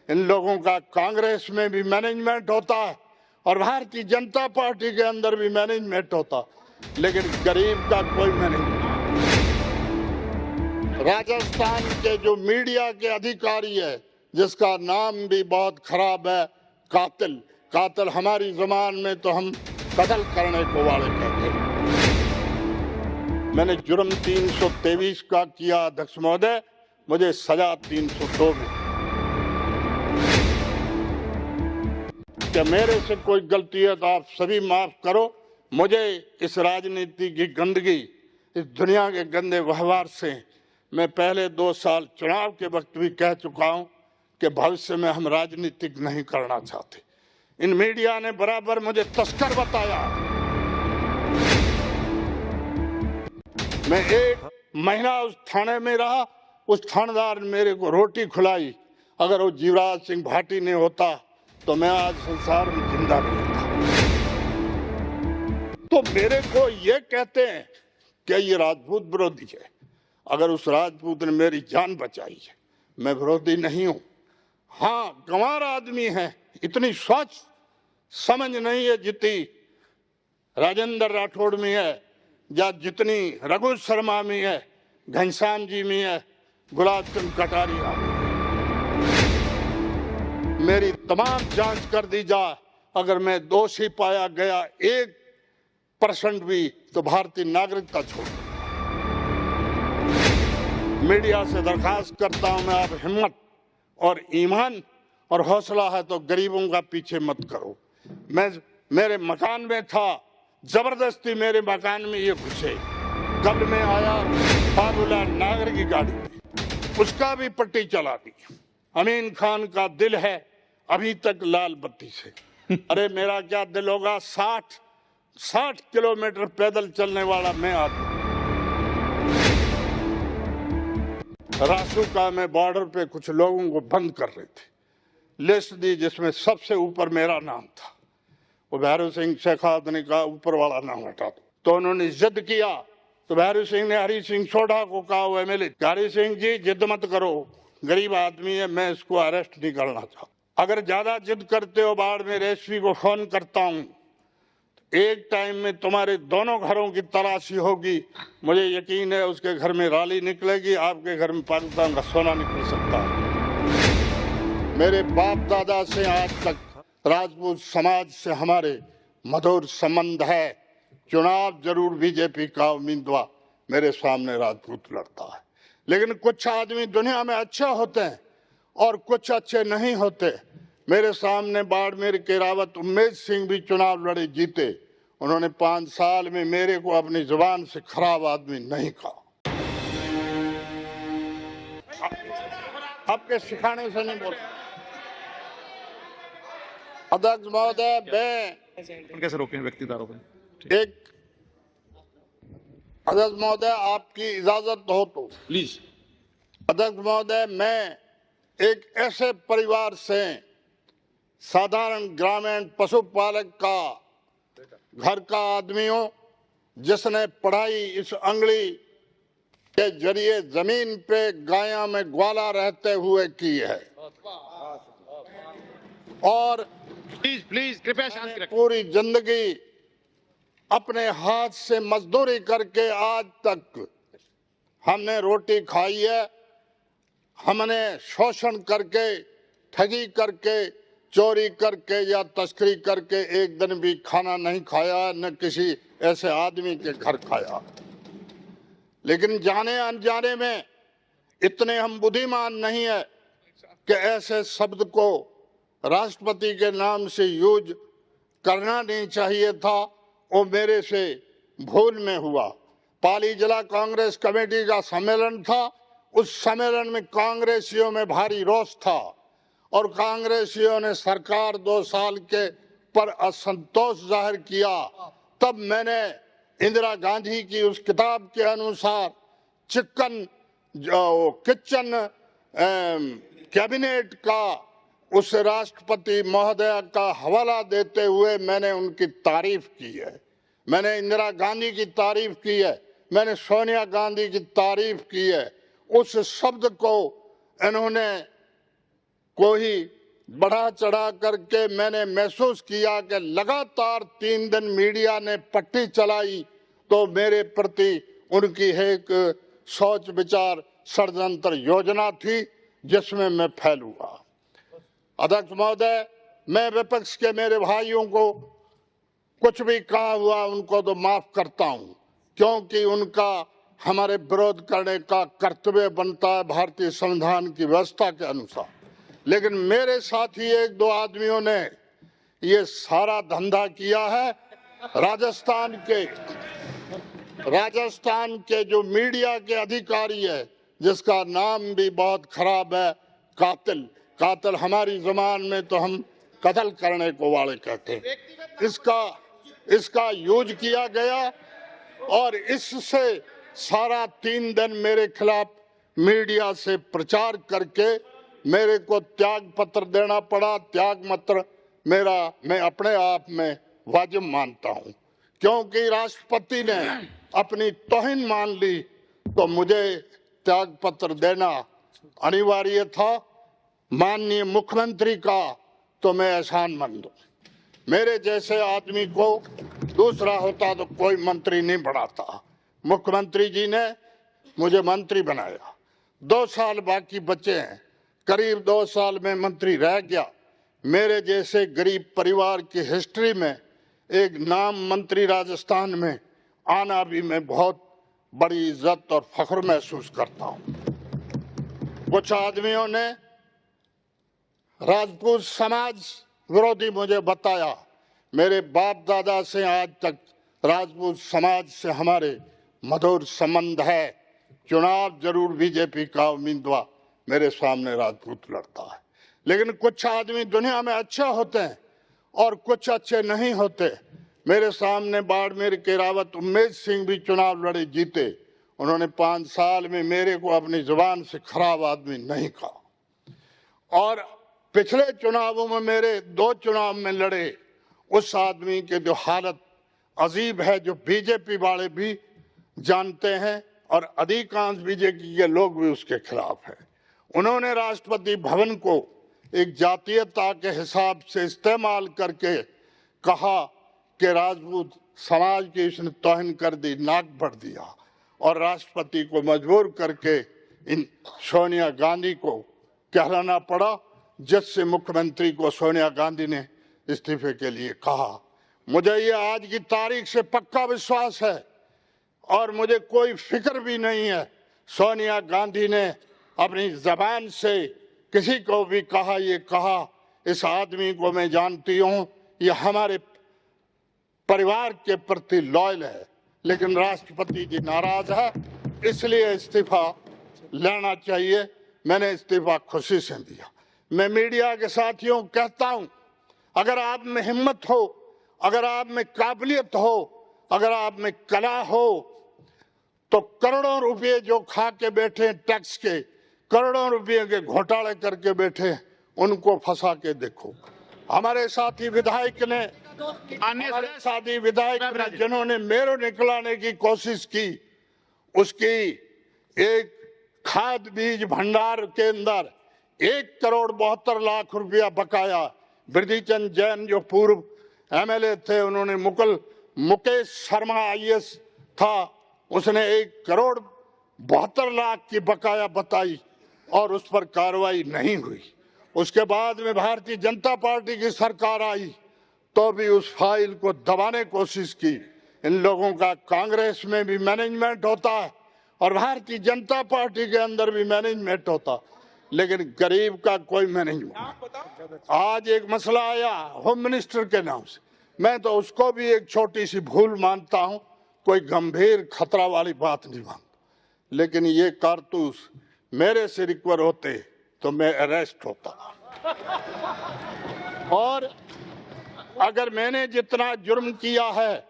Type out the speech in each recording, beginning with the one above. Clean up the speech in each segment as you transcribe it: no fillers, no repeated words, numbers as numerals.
इन लोगों का कांग्रेस में भी मैनेजमेंट होता है और भारतीय जनता पार्टी के अंदर भी मैनेजमेंट होता, लेकिन गरीब का कोई मैनेजमेंट। राजस्थान के जो मीडिया के अधिकारी है, जिसका नाम भी बहुत खराब है, कातिल। कातिल हमारी जबान में तो हम कत्ल करने को वाले कहते हैं। मैंने जुर्म 323 का किया अध्यक्ष महोदय, मुझे सजा 302 में। क्या मेरे से कोई गलती है तो आप सभी माफ करो। मुझे इस राजनीति की गंदगी, इस दुनिया के गंदे व्यवहार से मैं पहले 2 साल चुनाव के वक्त भी कह चुका हूं कि भविष्य में हम राजनीतिक नहीं करना चाहते। इन मीडिया ने बराबर मुझे तस्कर बताया। मैं 1 महीना उस थाने में रहा, उस थानेदार ने मेरे को रोटी खिलाई। अगर वो जीवराज सिंह भाटी ने होता तो मैं आज संसार में जिंदा नहीं होता। तो मेरे को ये कहते हैं कि ये राजपूत विरोधी है। अगर उस राजपूत ने मेरी जान बचाई है, मैं विरोधी नहीं हूं। हाँ, गंवार आदमी है, इतनी सोच समझ नहीं है जितनी राजेंद्र राठौड़ में है, या जितनी रघु शर्मा में है, घनश्याम जी में है, गुलाब चंद कटारिया में है। मेरी तमाम जांच कर दी जाए, अगर मैं दोषी पाया गया 1% भी, तो भारतीय नागरिकता छोड़ दूंगा। मीडिया से दरखास्त करता हूं, मैं आप हिम्मत और ईमान और हौसला है तो गरीबों का पीछे मत करो। मैं मेरे मकान में था, जबरदस्ती मेरे मकान में ये घुसे। कल में आया बाबूलाल नागर की गाड़ी में, उसका भी पट्टी चला दी। अमीन खान का दिल है अभी तक लाल बत्ती से। अरे मेरा क्या दिल होगा, 60 किलोमीटर पैदल चलने वाला मैं आदमी। रासुका में बॉर्डर पे कुछ लोगों को बंद कर रहे थे, लिस्ट दी जिसमें सबसे ऊपर मेरा नाम था। वो भैरू सिंह शेखावत ने कहा ऊपर वाला नाम हटा दो, तो उन्होंने जिद किया। तो भैरू सिंह ने हरी सिंह सोढ़ा को कहा, वो एमएलए, हरी सिंह जी जिद मत करो, गरीब आदमी है, मैं इसको अरेस्ट नहीं करना चाहता। अगर ज्यादा जिद करते हो, बाड़मेर एसपी को फोन करता हूं, एक टाइम में तुम्हारे दोनों घरों की तलाशी होगी। मुझे यकीन है उसके घर में राली निकलेगी, आपके घर में पाकिस्तान का सोना निकल सकता है। मेरे बाप दादा से आज तक राजपूत समाज से हमारे मधुर संबंध है। चुनाव जरूर बीजेपी का उम्मीदवार मेरे सामने राजपूत लड़ता है, लेकिन कुछ आदमी दुनिया में अच्छे होते हैं और कुछ अच्छे नहीं होते। मेरे सामने बाड़मेर के रावत उम्मेद सिंह भी चुनाव लड़े, जीते। उन्होंने 5 साल में मेरे को अपनी जुबान से खराब आदमी नहीं कहा। आपके सिखाने से नहीं बोलता। अध्यक्ष महोदय, मैं कैसे रोकें व्यक्तिगत आरोप? अध्यक्ष महोदय, आपकी इजाजत हो तो प्लीज। अध्यक्ष महोदय, मैं एक ऐसे परिवार से, साधारण ग्रामीण पशुपालक का घर का आदमी हूं, जिसने पढ़ाई इस अंगड़ी के जरिए जमीन पे गाया में ग्वाला रहते हुए की है। और प्लीज कृपया शांति रखें। पूरी जिंदगी अपने हाथ से मजदूरी करके आज तक हमने रोटी खाई है। हमने शोषण करके, ठगी करके, चोरी करके या तस्करी करके एक दिन भी खाना नहीं खाया, न किसी ऐसे आदमी के घर खाया। लेकिन जाने अनजाने में इतने हम बुद्धिमान नहीं है कि ऐसे शब्द को राष्ट्रपति के नाम से यूज करना नहीं चाहिए था। वो मेरे से भूल में हुआ। पाली जिला कांग्रेस कमेटी का सम्मेलन था, उस सम्मेलन में कांग्रेसियों में भारी रोष था और कांग्रेसियों ने सरकार 2 साल के पर असंतोष जाहिर किया। तब मैंने इंदिरा गांधी की उस किताब के अनुसार किचन कैबिनेट का उस राष्ट्रपति महोदय का हवाला देते हुए मैंने उनकी तारीफ की है। मैंने इंदिरा गांधी की तारीफ की है, मैंने सोनिया गांधी की तारीफ की है। उस शब्द को इन्होंने कोई बढ़ा चढ़ा करके मैंने महसूस किया कि लगातार 3 दिन मीडिया ने पट्टी चलाई तो मेरे प्रति उनकी एक सोच विचार षड्यंत्र योजना थी जिसमें मैं फैलूंगा। अध्यक्ष महोदय, मैं विपक्ष के मेरे भाइयों को कुछ भी कहा हुआ उनको तो माफ करता हूं, क्योंकि उनका हमारे विरोध करने का कर्तव्य बनता है भारतीय संविधान की व्यवस्था के अनुसार। लेकिन मेरे साथी 1-2 आदमियों ने ये सारा धंधा किया है। राजस्थान के जो मीडिया के अधिकारी है, जिसका नाम भी बहुत खराब है, कातिल हमारी जबान में तो हम कत्ल करने को वाले कहते हैं, इसका यूज किया गया और इससे सारा 3 दिन मेरे खिलाफ मीडिया से प्रचार करके मेरे को त्याग पत्र देना पड़ा। त्याग पत्र मैं अपने आप में वाजिब मानता हूं, क्योंकि राष्ट्रपति ने अपनी तौहीन मान ली तो मुझे त्याग पत्र देना अनिवार्य था। माननीय मुख्यमंत्री का तो मैं एहसानमंद हूं। मेरे जैसे आदमी को दूसरा होता तो कोई मंत्री नहीं बनाता। मुख्यमंत्री जी ने मुझे मंत्री बनाया। 2 साल बाकी बचे हैं, करीब 2 साल में मंत्री रह गया। मेरे जैसे गरीब परिवार की हिस्ट्री में एक नाम मंत्री राजस्थान में आना भी मैं बहुत बड़ी इज्जत और फख्र महसूस करता हूं। कुछ आदमियों ने राजपूत समाज विरोधी मुझे बताया। मेरे बाप दादा से आज तक राजपूत समाज से हमारे मधुर संबंध है। चुनाव जरूर बीजेपी का उम्मीदवार मेरे सामने राजपूत लड़ता है, लेकिन कुछ आदमी दुनिया में अच्छे होते हैं और कुछ अच्छे नहीं होते। मेरे सामने बाड़मेर के रावत उम्मेद सिंह भी चुनाव लड़े, जीते। उन्होंने 5 साल में मेरे को अपनी जुबान से खराब आदमी नहीं कहा। और पिछले चुनावों में मेरे 2 चुनाव में लड़े उस आदमी के जो हालत अजीब है, जो बीजेपी वाले भी जानते हैं और अधिकांश बीजेपी के लोग भी उसके खिलाफ हैं। उन्होंने राष्ट्रपति भवन को एक जातीयता के हिसाब से इस्तेमाल करके कहा कि राजपूत समाज की इसने तौहीन कर दी, नाक भर दिया और राष्ट्रपति को मजबूर करके इन सोनिया गांधी को कहलाना पड़ा, जिससे मुख्यमंत्री को सोनिया गांधी ने इस्तीफे के लिए कहा। मुझे ये आज की तारीख से पक्का विश्वास है और मुझे कोई फिक्र भी नहीं है। सोनिया गांधी ने अपनी जबान से किसी को भी कहा, ये कहा, इस आदमी को मैं जानती हूं, ये हमारे परिवार के प्रति लॉयल है, लेकिन राष्ट्रपति जी नाराज है, इसलिए इस्तीफा लेना चाहिए। मैंने इस्तीफा खुशी से दिया। मैं मीडिया के साथियों को कहता हूं, अगर आप में हिम्मत हो, अगर आप में काबिलियत हो, अगर आप में कला हो, तो करोड़ों रुपए जो खा के बैठे टैक्स के, करोड़ों रुपए के घोटाले करके बैठे, उनको फंसा के देखो। हमारे साथी विधायक ने जिन्होंने मेरो निकलाने की कोशिश की, उसकी एक खाद बीज भंडार के अंदर 1,72,00,000 रुपया बकाया। वृद्धिचंद जैन जो पूर्व एमएलए थे, उन्होंने मुकेश शर्मा आईएएस था, उसने 1,72,00,000 की बकाया बताई और उस पर कार्रवाई नहीं हुई। उसके बाद में भारतीय जनता पार्टी की सरकार आई तो भी उस फाइल को दबाने की कोशिश की। इन लोगों का कांग्रेस में भी मैनेजमेंट होता है और भारतीय जनता पार्टी के अंदर भी मैनेजमेंट होता, लेकिन गरीब का कोई मैनेजमेंट। आज एक मसला आया होम मिनिस्टर के नाम से, मैं तो उसको भी एक छोटी सी भूल मानता हूं, कोई गंभीर खतरा वाली बात नहीं मानता, लेकिन ये कारतूस मेरे से रिकवर होते तो मैं अरेस्ट होता। और अगर मैंने जितना जुर्म किया है,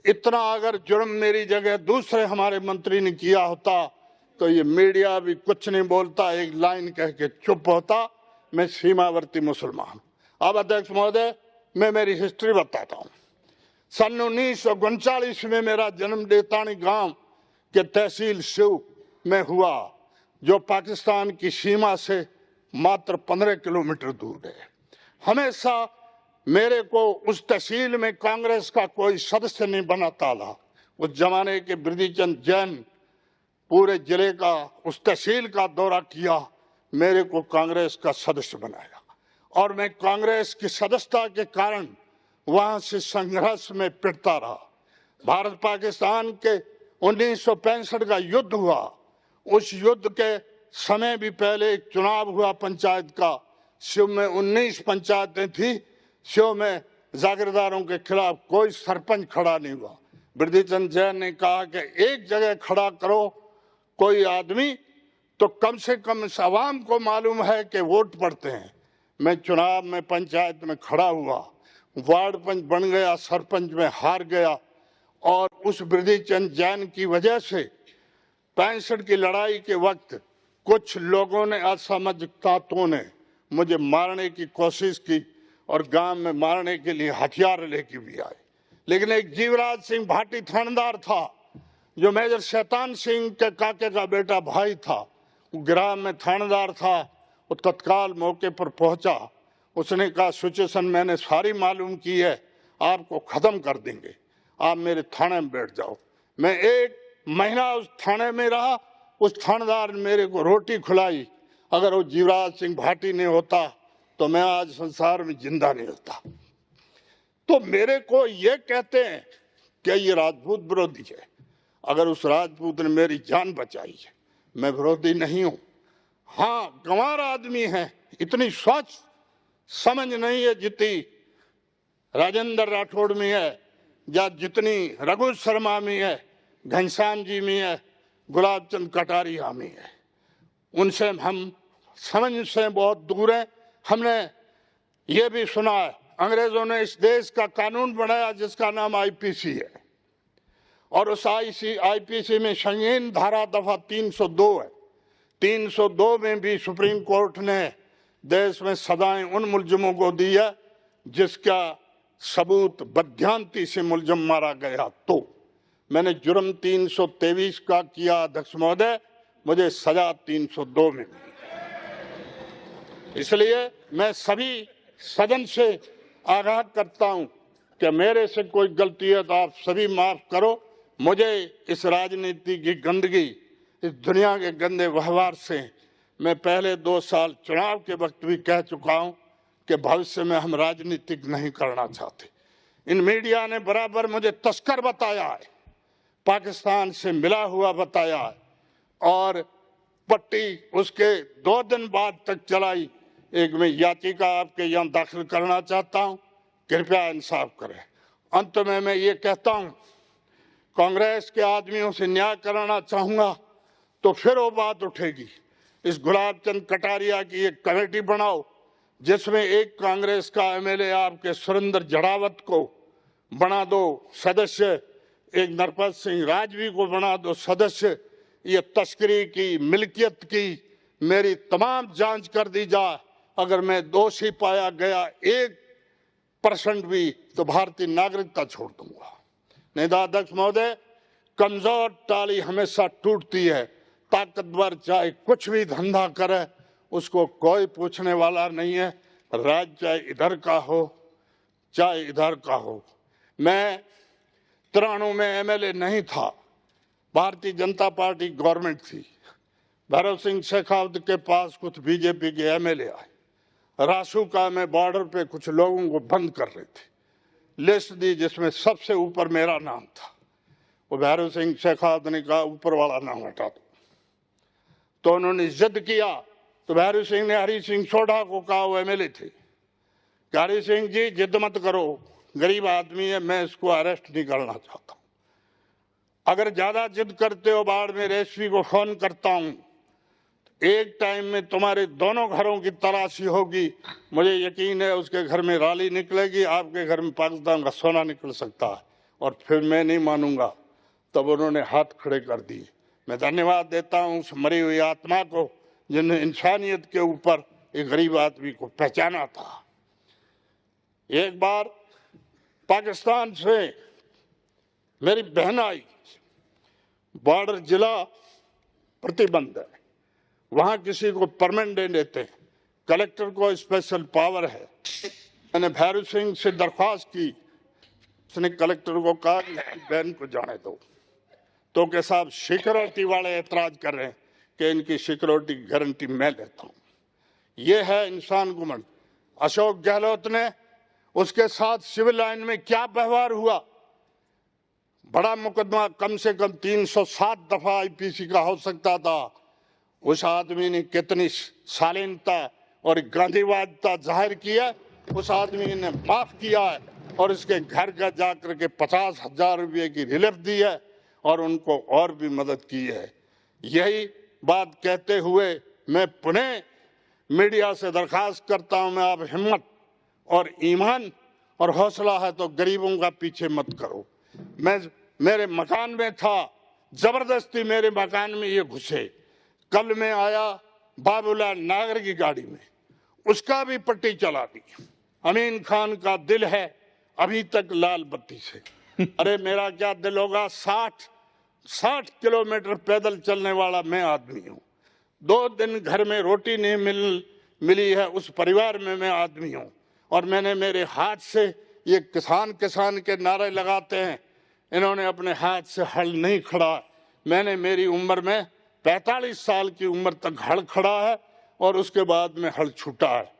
इतना अगर जुर्म मेरी जगह दूसरे हमारे मंत्री ने किया होता तो ये मीडिया भी कुछ नहीं बोलता, एक लाइन कह के चुप होता। मैं सीमावर्ती मुसलमान। अब अध्यक्ष महोदय, मैं मेरी हिस्ट्री बताता हूँ। सन 1939 में मेरा जन्म देतानी गांव के तहसील शिव में हुआ, जो पाकिस्तान की सीमा से मात्र 15 किलोमीटर दूर है। हमेशा मेरे को उस तहसील में कांग्रेस का कोई सदस्य नहीं बना ताला। उस जमाने के बिरदीचंद जैन पूरे जिले का, उस तहसील का दौरा किया, मेरे को कांग्रेस का सदस्य बनाया और मैं कांग्रेस की सदस्यता के कारण वहां से संघर्ष में पिटता रहा। भारत पाकिस्तान के 1965 का युद्ध हुआ, उस युद्ध के समय भी पहले एक चुनाव हुआ पंचायत का। शिव में 19 पंचायतें थी, शिव में जागीरदारों के खिलाफ कोई सरपंच खड़ा नहीं हुआ। बिरदीचंद जैन ने कहा कि एक जगह खड़ा करो कोई आदमी, तो कम से कम इस आवाम को मालूम है कि वोट पड़ते हैं। मैं चुनाव में पंचायत में खड़ा हुआ, वार्ड पंच बन गया, सरपंच में हार गया और उस बिरदीचंद जैन की वजह से 65 की लड़ाई के वक्त कुछ लोगों ने, असामाजिक ताकतों ने मुझे मारने की कोशिश की और गांव में मारने के लिए हथियार लेके भी आए। लेकिन एक जीवराज सिंह भाटी थानेदार था जो मेजर शैतान सिंह के काके का बेटा भाई था, वो ग्राम में थानेदार था। वो तत्काल मौके पर पहुंचा, उसने कहा सिचुएशन मैंने सारी मालूम की है, आपको खत्म कर देंगे, आप मेरे थाने में बैठ जाओ। मैं 1 महीना उस थाने में रहा, उस थानेदार ने मेरे को रोटी खिलाई। अगर वो जीवराज सिंह भाटी नहीं होता तो मैं आज संसार में जिंदा नहीं होता। तो मेरे को ये कहते हैं कि ये राजपूत विरोधी है। अगर उस राजपूत ने मेरी जान बचाई है, मैं विरोधी नहीं हूं। हाँ, गंवार आदमी है, इतनी सोच समझ नहीं है जितनी राजेंद्र राठौड़ में है या जितनी रघु शर्मा में है, घनश्याम जी में है, गुलाब चंद कटारिया में है। उनसे हम समझ से बहुत दूर हैं। हमने ये भी सुना है अंग्रेजों ने इस देश का कानून बनाया जिसका नाम आईपीसी है और उस आईपीसी में संगीन धारा दफा 302 है। 302 में भी सुप्रीम कोर्ट ने देश में सजाएं उन मुलजिमों को दी है जिसका सबूत बदध्यांति से मुलजिम मारा गया। तो मैंने जुर्म 323 का किया अध्यक्ष महोदय, मुझे सजा 302 में मिली। इसलिए मैं सभी सदन से आगाह करता हूं कि मेरे से कोई गलती है तो आप सभी माफ करो। मुझे इस राजनीति की गंदगी, इस दुनिया के गंदे व्यवहार से मैं पहले 2 साल चुनाव के वक्त भी कह चुका हूं कि भविष्य में हम राजनीतिक नहीं करना चाहते। इन मीडिया ने बराबर मुझे तस्कर बताया है, पाकिस्तान से मिला हुआ बताया है और पट्टी उसके 2 दिन बाद तक चलाई। एक मैं याचिका आपके यहाँ दाखिल करना चाहता हूं, कृपया इंसाफ करें। अंत में मैं ये कहता हूं, कांग्रेस के आदमियों से न्याय कराना चाहूंगा तो फिर वो बात उठेगी। इस गुलाब चंद कटारिया की एक कमेटी बनाओ जिसमें एक कांग्रेस का एमएलए आपके सुरेंद्र जड़ावत को बना दो सदस्य, एक नरपत सिंह राजवी को बना दो सदस्य। ये तस्करी की, मिल्कियत की मेरी तमाम जांच कर दी जाए। अगर मैं दोषी पाया गया 1% भी तो भारतीय नागरिकता छोड़ दूंगा। नहीं तो अध्यक्ष महोदय, कमजोर टाली हमेशा टूटती है। ताकतवर चाहे कुछ भी धंधा करे उसको कोई पूछने वाला नहीं है, राज्य चाहे इधर का हो चाहे इधर का हो। मैं 93 में एमएलए नहीं था, भारतीय जनता पार्टी गवर्नमेंट थी। भैरव सिंह शेखावत के पास कुछ बीजेपी के एमएलए आए, रासुका में बॉर्डर पे कुछ लोगों को बंद कर रहे थे, लिस्ट दी जिसमें सबसे ऊपर मेरा नाम था। वो भैरव सिंह शेखावत ने कहा ऊपर वाला नाम हटा दो, तो उन्होंने जिद किया तो भैरव सिंह ने हरि सिंह सोढ़ा को कहा, वो एमएलए थे, कि हरि सिंह जी जिद मत करो, गरीब आदमी है, मैं इसको अरेस्ट नहीं करना चाहता। अगर ज्यादा जिद करते हो बाढ़ में एसपी को फोन करता हूं, एक टाइम में तुम्हारे दोनों घरों की तलाशी होगी। मुझे यकीन है उसके घर में राली निकलेगी, आपके घर में पाकिस्तान का सोना निकल सकता है और फिर मैं नहीं मानूंगा। तब उन्होंने हाथ खड़े कर दिए। मैं धन्यवाद देता हूं उस मरी हुई आत्मा को जिन्हें इंसानियत के ऊपर एक गरीब आदमी को पहचाना था। एक बार पाकिस्तान से मेरी बहन आई, बॉर्डर जिला प्रतिबंध है, वहां किसी को परमिट नहीं देते, कलेक्टर को स्पेशल पावर है। मैंने भैरू सिंह से दरख्वास्त की, उसने कलेक्टर को कहा कि बहन को जाने दो, तो के साहब सिक्योरिटी वाले एतराज कर रहे हैं कि इनकी सिक्योरिटी गारंटी मैं लेता हूं। ये है इंसान गुमंड। अशोक गहलोत ने उसके साथ सिविल लाइन में क्या व्यवहार हुआ, बड़ा मुकदमा कम से कम 307 दफा आईपीसी का हो सकता था। उस आदमी ने कितनी शालीनता और गांधीवादिता जाहिर किया, उस आदमी ने माफ किया है और उसके घर का जाकर के 50,000 रुपये की रिलीफ दी है और उनको और भी मदद की है। यही बात कहते हुए मैं पुनः मीडिया से दरखास्त करता हूं, मैं आप हिम्मत और ईमान और हौसला है तो गरीबों का पीछे मत करो। मैं मेरे मकान में था, जबरदस्ती मेरे मकान में ये घुसे। कल मैं आया बाबूलाल नागर की गाड़ी में, उसका भी पट्टी चला दी। अमीन खान का दिल है अभी तक लाल बत्ती से। अरे मेरा क्या दिल होगा, 60 किलोमीटर पैदल चलने वाला मैं आदमी हूँ। 2 दिन घर में रोटी नहीं मिली है, उस परिवार में मैं आदमी हूँ। और मैंने मेरे हाथ से, ये किसान के नारे लगाते हैं, इन्होंने अपने हाथ से हल नहीं खड़ा। मैंने मेरी उम्र में 45 साल की उम्र तक हल खड़ा है और उसके बाद में हल छूटा है।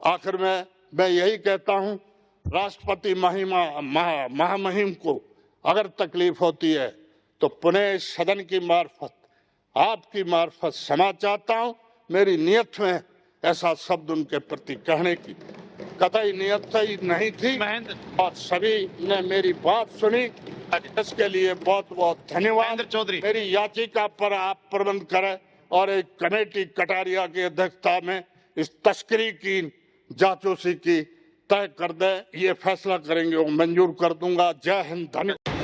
आखिर में मैं यही कहता हूँ, राष्ट्रपति महामहिम को अगर तकलीफ होती है तो पुनः सदन की मार्फत, आपकी मार्फत क्षमा चाहता हूँ। मेरी नियत में ऐसा शब्द उनके प्रति कहने की कतई नियत ही नहीं थी और सभी ने मेरी बात सुनी, इसके लिए बहुत बहुत धन्यवाद। चौधरी, मेरी याचिका पर आप प्रबंध करें और एक कमेटी कटारिया की अध्यक्षता में इस तस्करी की जासूसी की तय कर दे, ये फैसला करेंगे वो मंजूर कर दूंगा। जय हिंद, धन्यवाद।